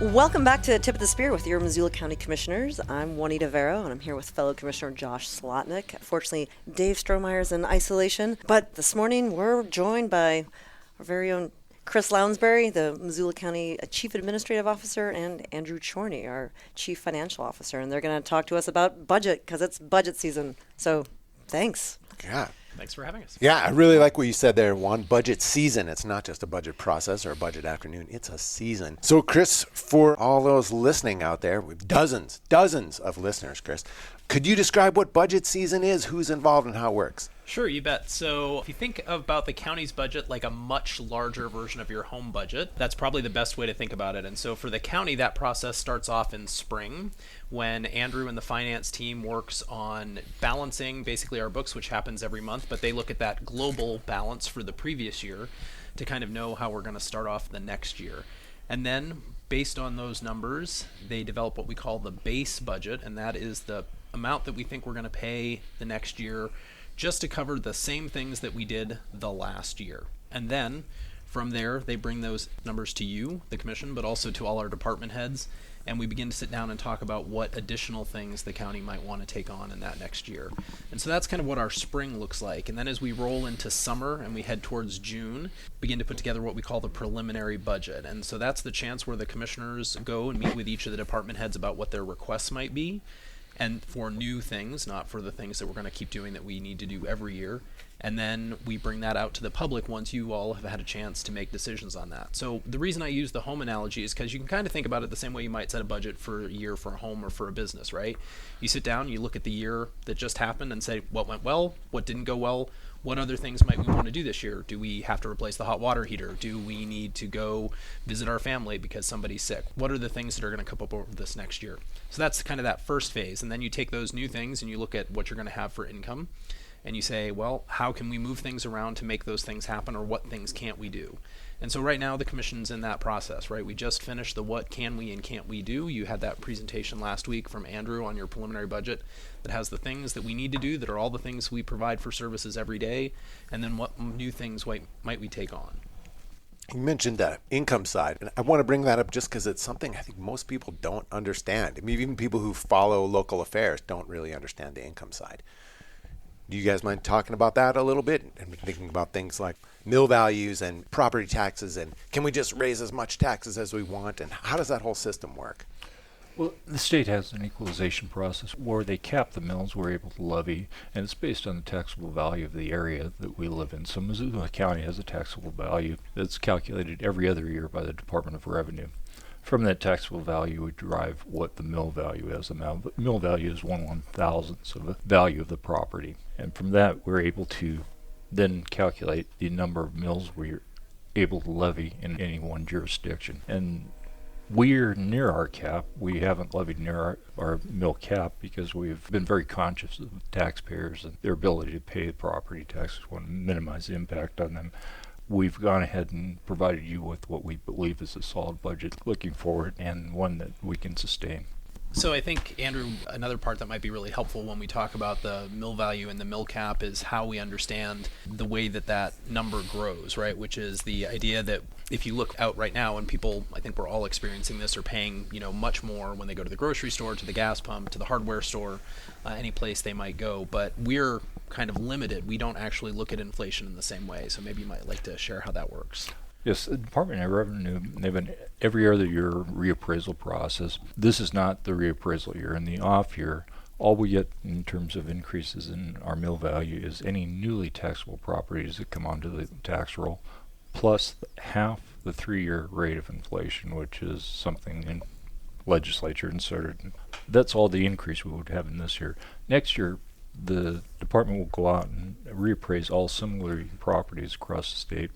Welcome back to Tip of the Spear with your Missoula County Commissioners. I'm Juanita Vero, and I'm here with fellow Commissioner Josh Slotnick. Fortunately, Dave Strohmeyer's in isolation, but this morning we're joined by our very own Chris Lounsbury, the Missoula County Chief Administrative Officer, and Andrew Czorny, our Chief Financial Officer, and they're going to talk to us about budget because it's budget season. So, thanks. Yeah. Thanks for having us. Yeah, I really like what you said there, Juan. Budget season. It's not just a budget process or a budget afternoon. It's a season. So, Chris, for all those listening out there, we've dozens of listeners, Chris. Could you describe what budget season is, who's involved, and how it works? Sure, you bet. So if you think about the county's budget like a much larger version of your home budget, that's probably the best way to think about it. And so for the county, that process starts off in spring when Andrew and the finance team works on balancing basically our books, which happens every month, but they look at that global balance for the previous year to kind of know how we're going to start off the next year. And then based on those numbers, they develop what we call the base budget, and that is the amount that we think we're going to pay the next year just to cover the same things that we did the last year. And then from there, they bring those numbers to you, the commission, but also to all our department heads, and we begin to sit down and talk about what additional things the county might want to take on in that next year. And so that's kind of what our spring looks like. And then as we roll into summer and we head towards June, begin to put together what we call the preliminary budget. And so that's the chance where the commissioners go and meet with each of the department heads about what their requests might be, and for new things, not for the things that we're going to keep doing that we need to do every year. And then we bring that out to the public once you all have had a chance to make decisions on that. So the reason I use the home analogy is because you can kind of think about it the same way you might set a budget for a year for a home or for a business, right? You sit down, you look at the year that just happened and say, what went well, what didn't go well, what other things might we want to do this year? Do we have to replace the hot water heater? Do we need to go visit our family because somebody's sick? What are the things that are going to come up over this next year? So that's kind of that first phase. And then you take those new things and you look at what you're going to have for income. And you say, well, how can we move things around to make those things happen, or what things can't we do? And so right now the commission's in that process, right? We just finished the what can we and can't we do. You had that presentation last week from Andrew on your preliminary budget that has the things that we need to do, that are all the things we provide for services every day, and then what new things might we take on. You mentioned the income side, and I want to bring that up just because it's something I think most people don't understand. I mean, even people who follow local affairs don't really understand the income side. Do you guys mind talking about that a little bit and thinking about things like mill values and property taxes, and can we just raise as much taxes as we want, and how does that whole system work? Well, the state has an equalization process where they cap the mills we're able to levy, and it's based on the taxable value of the area that we live in. So Missoula County has a taxable value that's calculated every other year by the Department of Revenue. From that taxable value, we derive what the mill value is. And now the mill value is 1/1000th of the value of the property. And from that, we're able to then calculate the number of mills we're able to levy in any one jurisdiction. And we're near our cap. We haven't levied near our mill cap because we've been very conscious of taxpayers and their ability to pay the property taxes. We want to minimize the impact on them. We've gone ahead and provided you with what we believe is a solid budget looking forward, and one that we can sustain. So I think, Andrew, another part that might be really helpful when we talk about the mill value and the mill cap is how we understand the way that that number grows, right? Which is the idea that if you look out right now, and people, I think we're all experiencing this, are paying, much more when they go to the grocery store, to the gas pump, to the hardware store, any place they might go. But we're kind of limited. We don't actually look at inflation in the same way. So maybe you might like to share how that works. Yes, the Department of Revenue, they have an every other year reappraisal process. This is not the reappraisal year. In the off year, all we get in terms of increases in our mill value is any newly taxable properties that come onto the tax roll, plus half the 3-year rate of inflation, which is something in legislature inserted. That's all the increase we would have in this year. Next year, the department will go out and reappraise all similar properties across the state,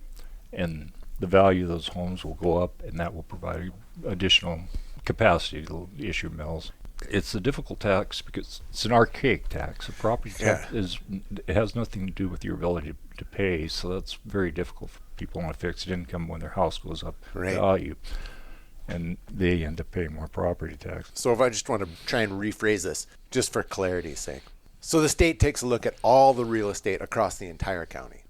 and the value of those homes will go up, and that will provide additional capacity to issue mills. It's a difficult tax because it's an archaic tax. A property tax it has nothing to do with your ability to pay, so that's very difficult for people on a fixed income when their house goes up in value, and they end up paying more property tax. So if I just want to try and rephrase this, just for clarity's sake. So the state takes a look at all the real estate across the entire county.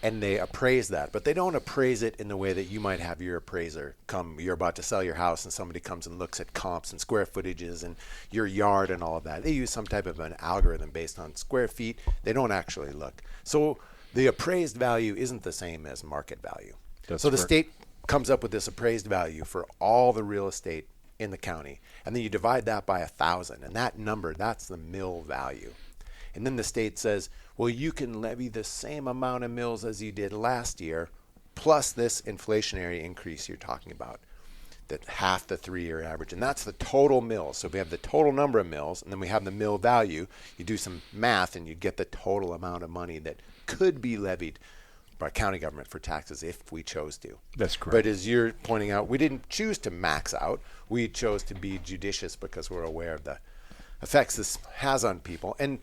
and they appraise that, but they don't appraise it in the way that you might have your appraiser come. You're about to sell your house and somebody comes and looks at comps and square footages and your yard and all of that. They use some type of an algorithm based on square feet. They don't actually look. So the appraised value isn't the same as market value. That's so the correct. state comes up with this appraised value for all the real estate in the county, and then you divide that by 1,000, and that number, that's the mill value. And then the state says, well, you can levy the same amount of mills as you did last year, plus this inflationary increase you're talking about, that half the 3-year average. And that's the total mills. So we have the total number of mills, and then we have the mill value. You do some math, and you get the total amount of money that could be levied by county government for taxes if we chose to. That's correct. But as you're pointing out, we didn't choose to max out. We chose to be judicious because we're aware of the effects this has on people. And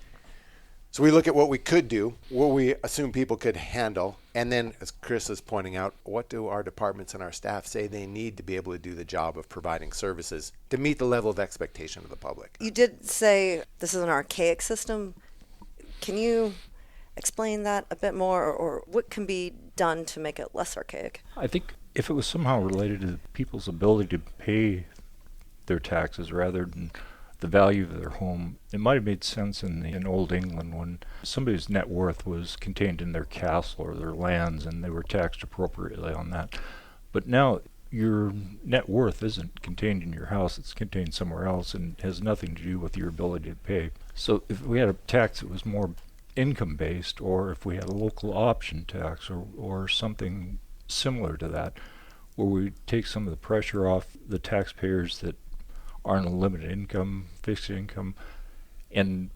so we look at what we could do, what we assume people could handle, and then, as Chris is pointing out, what do our departments and our staff say they need to be able to do the job of providing services to meet the level of expectation of the public? You did say this is an archaic system. Can you explain that a bit more, or what can be done to make it less archaic? I think if it was somehow related to people's ability to pay their taxes rather than the value of their home, it might have made sense in old England when somebody's net worth was contained in their castle or their lands and they were taxed appropriately on that. But now your net worth isn't contained in your house, it's contained somewhere else and has nothing to do with your ability to pay. So if we had a tax that was more income based, or if we had a local option tax or something similar to that, where we take some of the pressure off the taxpayers that aren't a limited income, fixed income, and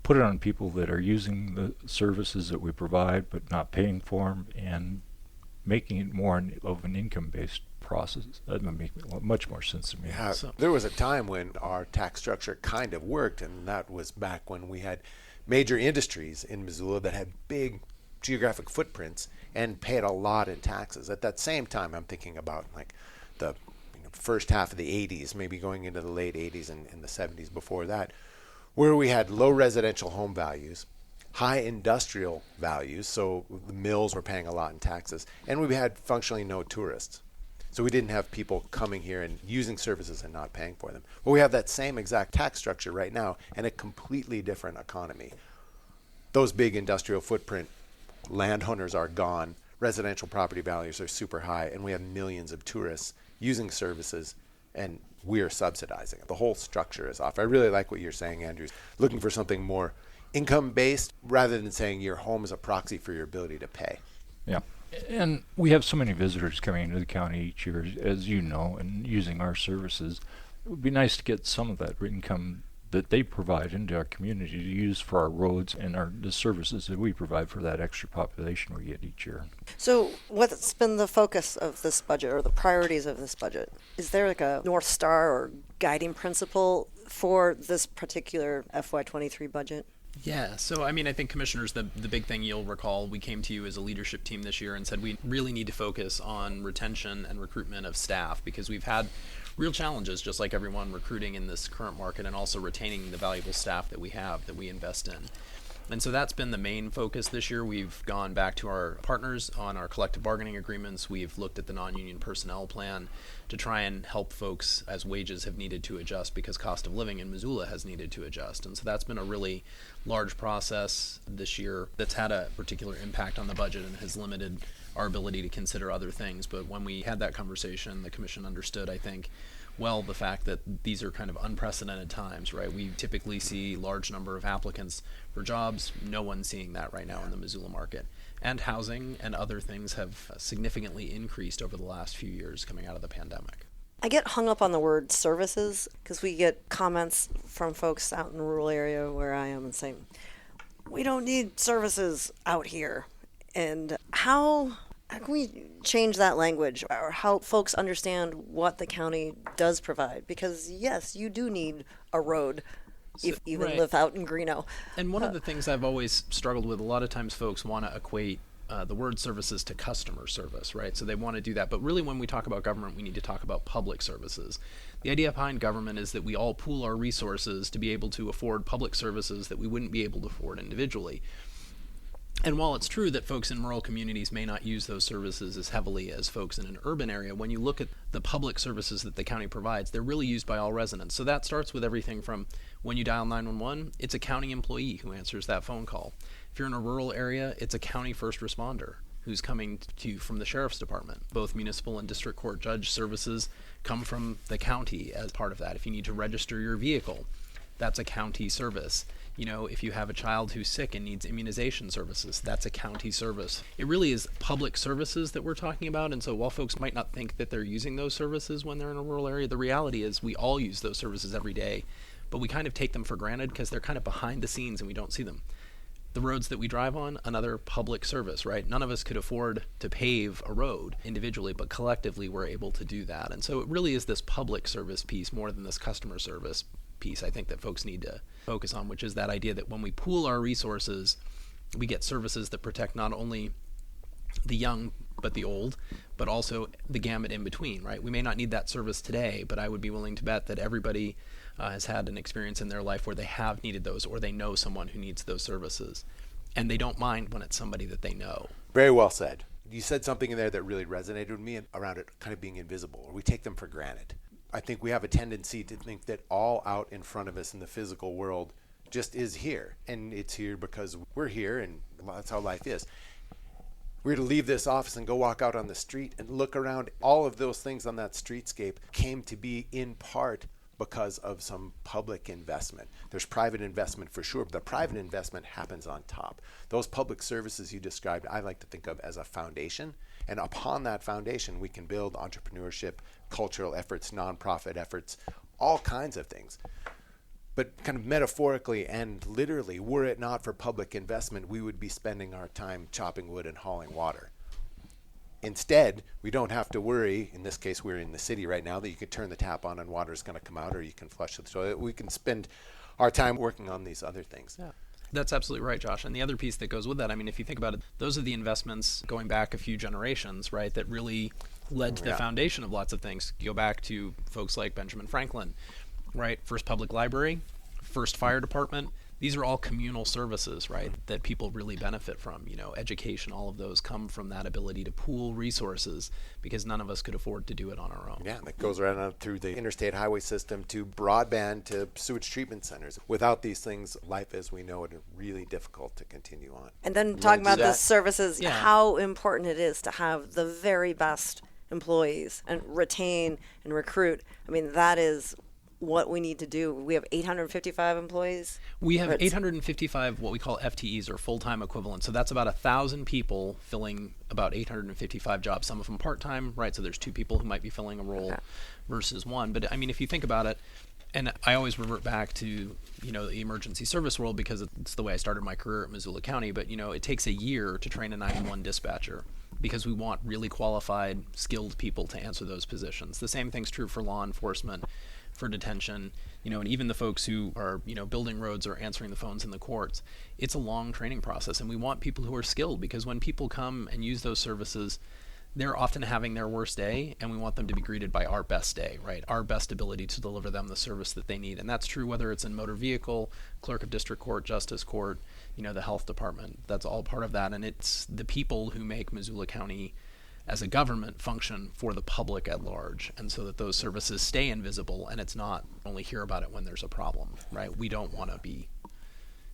put it on people that are using the services that we provide but not paying for them, and making it more of an income-based process. That would make much more sense to me. Yeah, there was a time when our tax structure kind of worked, and that was back when we had major industries in Missoula that had big geographic footprints and paid a lot in taxes. At that same time, I'm thinking about like the first half of the 80s, maybe going into the late 80s and the 70s before that, where we had low residential home values, high industrial values, so the mills were paying a lot in taxes, and we had functionally no tourists. So we didn't have people coming here and using services and not paying for them. But we have that same exact tax structure right now and a completely different economy. Those big industrial footprint landowners are gone, residential property values are super high, and we have millions of tourists using services, and we're subsidizing it. The whole structure is off. I really like what you're saying, Andrew. Looking for something more income-based rather than saying your home is a proxy for your ability to pay. Yeah. And we have so many visitors coming into the county each year, as you know, and using our services. It would be nice to get some of that income that they provide into our community to use for our roads and the services that we provide for that extra population we get each year. So what's been the focus of this budget, or the priorities of this budget? Is there like a North Star or guiding principle for this particular FY23 budget? Yeah, so I mean, I think commissioners, the big thing you'll recall, we came to you as a leadership team this year and said we really need to focus on retention and recruitment of staff, because we've had real challenges, just like everyone, recruiting in this current market and also retaining the valuable staff that we have, that we invest in. And so that's been the main focus this year. We've gone back to our partners on our collective bargaining agreements. We've looked at the non-union personnel plan to try and help folks as wages have needed to adjust because cost of living in Missoula has needed to adjust. And so that's been a really large process this year that's had a particular impact on the budget and has limited our ability to consider other things. But when we had that conversation, the commission understood, I think, well, the fact that these are kind of unprecedented times, right? We typically see large number of applicants for jobs. No one's seeing that right now in the Missoula market. And housing and other things have significantly increased over the last few years coming out of the pandemic. I get hung up on the word services because we get comments from folks out in the rural area where I am and saying, we don't need services out here. And how can we change that language, or help folks understand what the county does provide? Because yes, you do need a road, if you even live out in Greeno. And one of the things I've always struggled with, a lot of times folks want to equate the word services to customer service, right? So they want to do that. But really when we talk about government, we need to talk about public services. The idea behind government is that we all pool our resources to be able to afford public services that we wouldn't be able to afford individually. And while it's true that folks in rural communities may not use those services as heavily as folks in an urban area, when you look at the public services that the county provides, they're really used by all residents. So that starts with everything from when you dial 911, it's a county employee who answers that phone call. If you're in a rural area, it's a county first responder who's coming to you from the sheriff's department. Both municipal and district court judge services come from the county as part of that. If you need to register your vehicle, that's a county service. You know, if you have a child who's sick and needs immunization services, that's a county service. It really is public services that we're talking about. And so while folks might not think that they're using those services when they're in a rural area, the reality is we all use those services every day, but we kind of take them for granted because they're kind of behind the scenes and we don't see them. The roads that we drive on, another public service, right? None of us could afford to pave a road individually, but collectively we're able to do that. And so it really is this public service piece more than this customer service piece I think that folks need to focus on, which is that idea that when we pool our resources, we get services that protect not only the young but the old, but also the gamut in between, right? We may not need that service today, but I would be willing to bet that everybody has had an experience in their life where they have needed those, or they know someone who needs those services, and they don't mind when it's somebody that they know. Very well said. You said something in there that really resonated with me around it kind of being invisible, or we take them for granted. I think we have a tendency to think that all out in front of us in the physical world just is here. And it's here because we're here, and that's how life is. We're to leave this office and go walk out on the street and look around. All of those things on that streetscape came to be in part because of some public investment. There's private investment for sure, but the private investment happens on top. Those public services you described, I like to think of as a foundation. And upon that foundation, we can build entrepreneurship, cultural efforts, nonprofit efforts, all kinds of things. But kind of metaphorically and literally, were it not for public investment, we would be spending our time chopping wood and hauling water. Instead, we don't have to worry, in this case we're in the city right now, that you can turn the tap on and water is going to come out, or you can flush the toilet. We can spend our time working on these other things. Yeah. That's absolutely right, Josh. And the other piece that goes with that, I mean, if you think about it, those are the investments going back a few generations, right, that really led to the foundation of lots of things. You go back to folks like Benjamin Franklin, right? First public library, first fire department. These are all communal services, right, that people really benefit from. You know, education, all of those come from that ability to pool resources because none of us could afford to do it on our own. Yeah, that goes right on through the interstate highway system to broadband to sewage treatment centers. Without these things, life as we know it is really difficult to continue on. And then talking about the services, how important it is to have the very best employees and retain and recruit. I mean, that is what we need to do. We have 855 employees. We have 855 what we call FTEs, or full-time equivalents. So that's about 1,000 people filling about 855 jobs, some of them part-time, right? So there's 2 people who might be filling a role versus 1. But I mean, if you think about it, and I always revert back to, you know, the emergency service world because it's the way I started my career at Missoula County, but, you know, it takes a year to train a 911 dispatcher because we want really qualified, skilled people to answer those positions. The same thing's true for law enforcement, for detention, you know, and even the folks who are, you know, building roads or answering the phones in the courts. It's a long training process, and we want people who are skilled because when people come and use those services, they're often having their worst day, and we want them to be greeted by our best day, right? Our best ability to deliver them the service that they need. And that's true whether it's in motor vehicle, clerk of district court, justice court, you know, the health department. That's all part of that. And it's the people who make Missoula County as a government function for the public at large, and so that those services stay invisible and it's not only hear about it when there's a problem, right? We don't want to be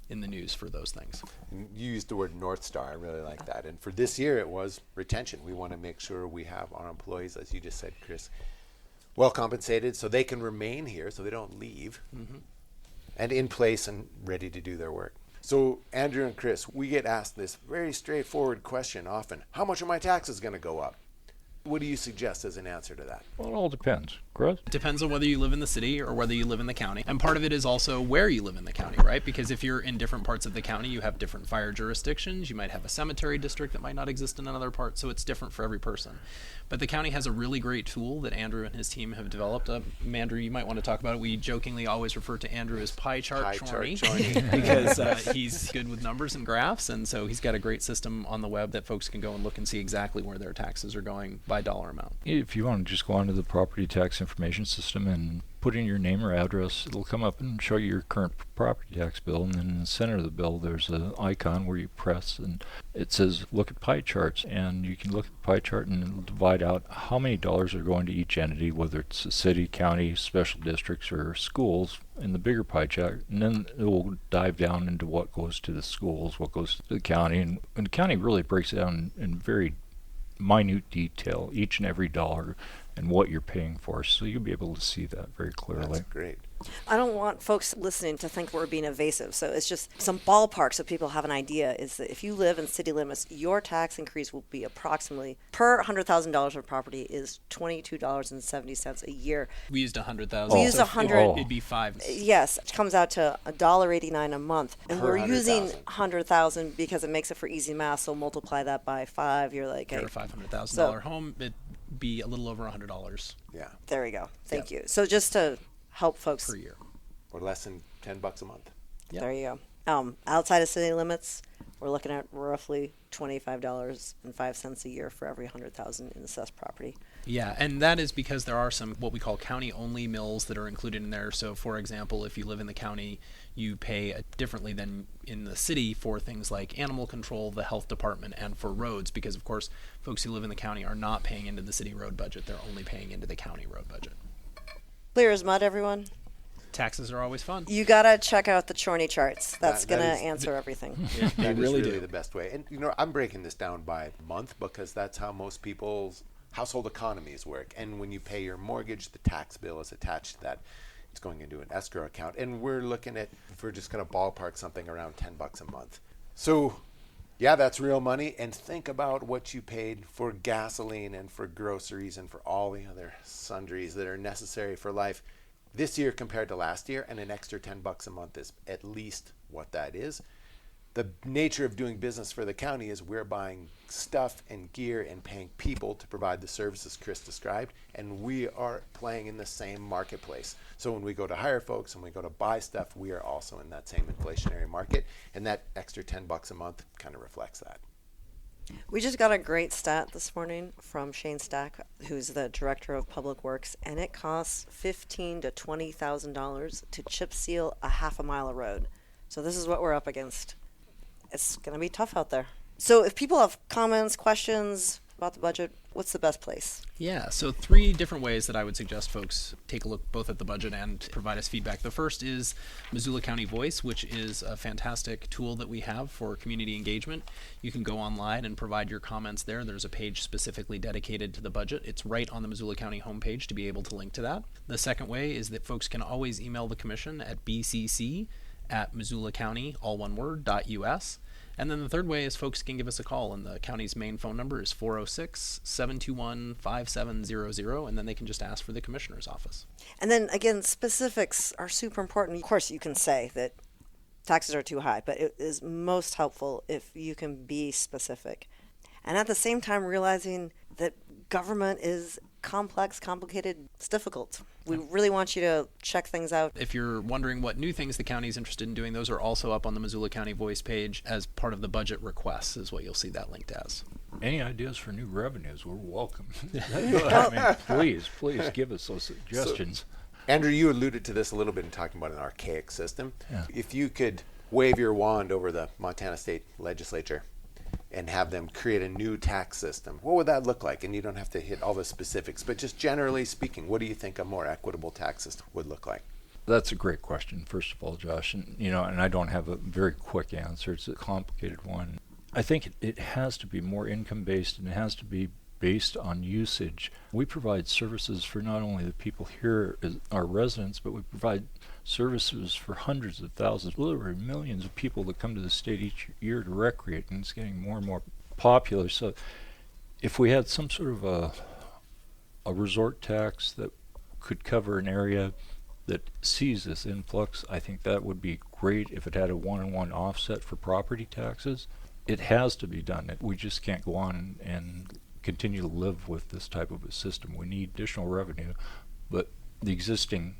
in the news for those things. You used the word North Star. I really like that. And for this year, it was retention. We want to make sure we have our employees, as you just said, Chris, well compensated so they can remain here, so they don't leave, and in place and ready to do their work. So, Andrew and Chris, we get asked this very straightforward question often. How much are my taxes going to go up? What do you suggest as an answer to that? Well, it all depends. Chris? It depends on whether you live in the city or whether you live in the county. And part of it is also where you live in the county, right? Because if you're in different parts of the county, you have different fire jurisdictions. You might have a cemetery district that might not exist in another part, so it's different for every person. But the county has a really great tool that Andrew and his team have developed. Andrew, you might want to talk about it. We jokingly always refer to Andrew as Pie Chart Czorny because he's good with numbers and graphs, and so he's got a great system on the web that folks can go and look and see exactly where their taxes are going by dollar amount. If you want to just go onto the property tax information system and put in your name or address. It'll come up and show you your current property tax bill, and then in the center of the bill there's an icon where you press and it says look at pie charts, and you can look at the pie chart and it'll divide out how many dollars are going to each entity, whether it's a city, county, special districts, or schools in the bigger pie chart, and then it will dive down into what goes to the schools, what goes to the county, and the county really breaks it down in very minute detail, each and every dollar and what you're paying for, so you'll be able to see that very clearly. That's great. I don't want folks listening to think we're being evasive, so it's just some ballpark so people have an idea. Is that if you live in city limits, your tax increase will be approximately per $100,000 of property is $22.70 a year. We used 100,000. We used so 100. It'd be 5. Yes, it comes out to $1.89 a month, and Per we're using 100,000. 100,000 because it makes it for easy math. So multiply that by 5. You're like, For hey, a $500,000 So- home, it'd be a little over $100 Yeah. there we go. Thank you. So just to help folks, per year. Or less than $10 a month. Yep. there you go. Outside of city limits, we're looking at roughly $25.05 a year for every 100,000 in assessed property. Yeah, and that is because there are some what we call county-only mills that are included in there. So, for example, if you live in the county, you pay differently than in the city for things like animal control, the health department, and for roads, because, of course, folks who live in the county are not paying into the city road budget. They're only paying into the county road budget. Clear as mud, everyone. Taxes are always fun. You gotta check out the Czorny charts. That's That gonna is- answer everything. That is really really do. the best way. And I'm breaking this down by month because that's how most people's household economies work. And when you pay your mortgage, the tax bill is attached to that. It's going into an escrow account, and we're looking at, if we're just going to ballpark something around $10 a month. So, yeah, that's real money. And think about what you paid for gasoline and for groceries and for all the other sundries that are necessary for life this year compared to last year, and an extra $10 a month is at least what that is. The nature of doing business for the county is we're buying stuff and gear and paying people to provide the services Chris described, and we are playing in the same marketplace. So when we go to hire folks and we go to buy stuff, we are also in that same inflationary market, and that extra $10 a month kind of reflects that. We just got a great stat this morning from Shane Stack, who's the director of Public Works, and it costs $15,000 to $20,000 to chip seal a half a mile of road. So this is what we're up against. It's going to be tough out there. So if people have comments, questions about the budget, what's the best place? Yeah, so 3 different ways that I would suggest folks take a look both at the budget and provide us feedback. The first is Missoula County Voice, which is a fantastic tool that we have for community engagement. You can go online and provide your comments there. There's a page specifically dedicated to the budget. It's right on the Missoula County homepage to be able to link to that. The second way is that folks can always email the commission at bcc@missoulacounty, all one word, .us. And then the third way is folks can give us a call, and the county's main phone number is 406-721-5700, and then they can just ask for the commissioner's office. And then again, specifics are super important. Of course, you can say that taxes are too high, but it is most helpful if you can be specific. And at the same time, realizing that government is complex, complicated, it's difficult. We really want you to check things out. If you're wondering what new things the county is interested in doing, those are also up on the Missoula County Voice page as part of the budget requests is what you'll see that linked as. Any ideas for new revenues, we're welcome. I mean, please give us those suggestions. Andrew, you alluded to this a little bit in talking about an archaic system. Yeah. If you could wave your wand over the Montana State Legislature and have them create a new tax system, what would that look like? And you don't have to hit all the specifics, but just generally speaking, what do you think a more equitable tax system would look like? That's a great question, first of all, Josh. And I don't have a very quick answer. It's a complicated one. I think it has to be more income-based, and it has to be based on usage. We provide services for not only the people here, as our residents, but we provide services for hundreds of thousands, literally millions of people that come to the state each year to recreate, and it's getting more and more popular. So if we had some sort of a resort tax that could cover an area that sees this influx, I think that would be great. If it had a one-on-one offset for property taxes, it has to be done. We just can't go on and continue to live with this type of a system. We need additional revenue, but the existing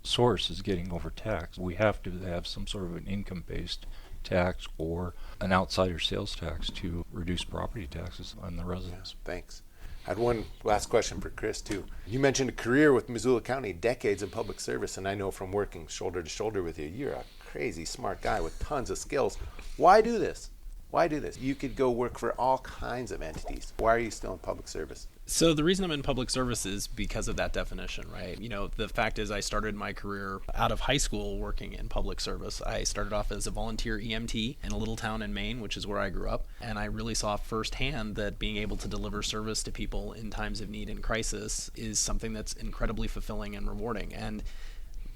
source is getting overtaxed. We have to have some sort of an income-based tax or an outsider sales tax to reduce property taxes on the residents. Thanks. I had one last question for Chris, too. You mentioned a career with Missoula County, decades in public service, and I know from working shoulder to shoulder with you, you're a crazy smart guy with tons of skills. Why do this? Why do this? You could go work for all kinds of entities. Why are you still in public service? So the reason I'm in public service is because of that definition, right? You know, the fact is I started my career out of high school working in public service. I started off as a volunteer EMT in a little town in Maine, which is where I grew up. And I really saw firsthand that being able to deliver service to people in times of need and crisis is something that's incredibly fulfilling and rewarding. And,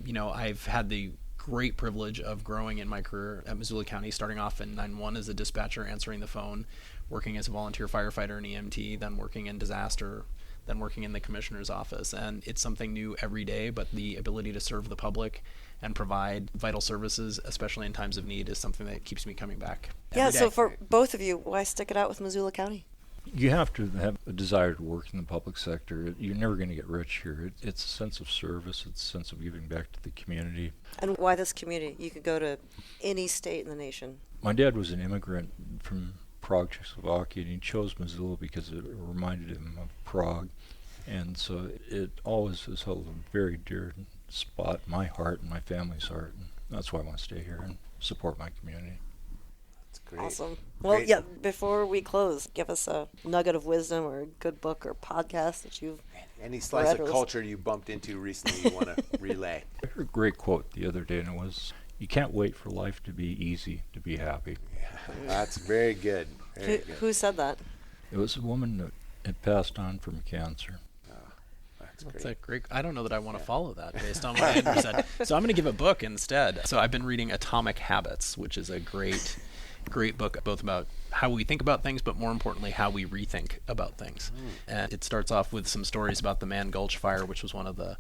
you know, I've had the great privilege of growing in my career at Missoula County, starting off in 911 as a dispatcher answering the phone, working as a volunteer firefighter and EMT, then working in disaster, then working in the commissioner's office. And it's something new every day, but the ability to serve the public and provide vital services, especially in times of need, is something that keeps me coming back. Yeah, every so day. for both of you, why stick it out with Missoula County? You have to have a desire to work in the public sector. You're never going to get rich here. It's a sense of service. It's a sense of giving back to the community. And why this community? You could go to any state in the nation. My dad was an immigrant from Prague, Czechoslovakia, and he chose Missoula because it reminded him of Prague. And so it always has held a very dear spot in my heart and my family's heart. And that's why I want to stay here and support my community. Great. Awesome. Well, Great. yeah, before we close, give us a nugget of wisdom or a good book or podcast that you've Any slice read of or culture you bumped into recently you want to relay? I heard a great quote the other day, and it was, "You can't wait for life to be easy to be happy." Yeah, that's very good. Very good. Who said that? It was a woman that had passed on from cancer. That's That's great. a great. I don't know that I want to follow that based on what Andrew said. So I'm going to give a book instead. So I've been reading Atomic Habits, which is a great book, both about how we think about things, but more importantly, how we rethink about things. And it starts off with some stories about the Man Gulch fire, which was one of the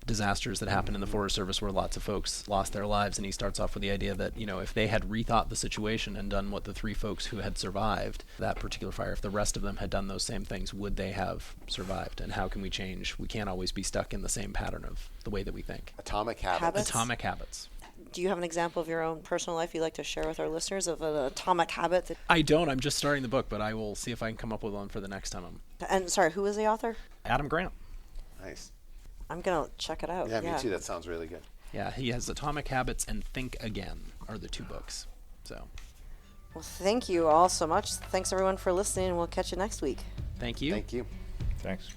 disasters that happened in the Forest Service where lots of folks lost their lives. And he starts off with the idea that, you know, if they had rethought the situation and done what the three folks who had survived that particular fire, if the rest of them had done those same things, would they have survived? And how can we change? We can't always be stuck in the same pattern of the way that we think. Atomic Habits. Habits? Atomic Habits. Do you have an example of your own personal life you'd like to share with our listeners of an atomic habit? I don't. I'm just starting the book, but I will see if I can come up with one for the next time. And sorry, who is the author? Adam Grant. Nice. I'm going to check it out. Yeah, me too. That sounds really good. Yeah, he has Atomic Habits and Think Again are the two books. So, Well, thank you all so much. Thanks, everyone, for listening, and we'll catch you next week. thank you. Thank you. Thanks.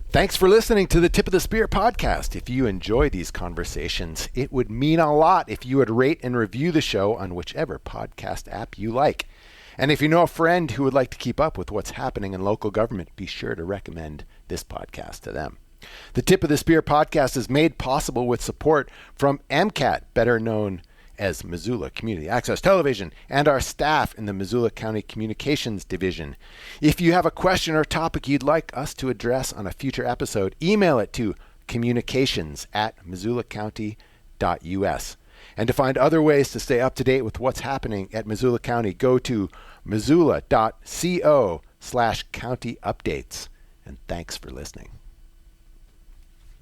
Thanks for listening to the Tip of the Spear podcast. If you enjoy these conversations, it would mean a lot if you would rate and review the show on whichever podcast app you like. And if you know a friend who would like to keep up with what's happening in local government, be sure to recommend this podcast to them. The Tip of the Spear podcast is made possible with support from MCAT, better known as Missoula Community Access Television, and our staff in the Missoula County Communications Division. If you have a question or topic you'd like us to address on a future episode, email it to communications@missoulacounty.us. And to find other ways to stay up to date with what's happening at Missoula County, go to missoula.co/county updates. And thanks for listening.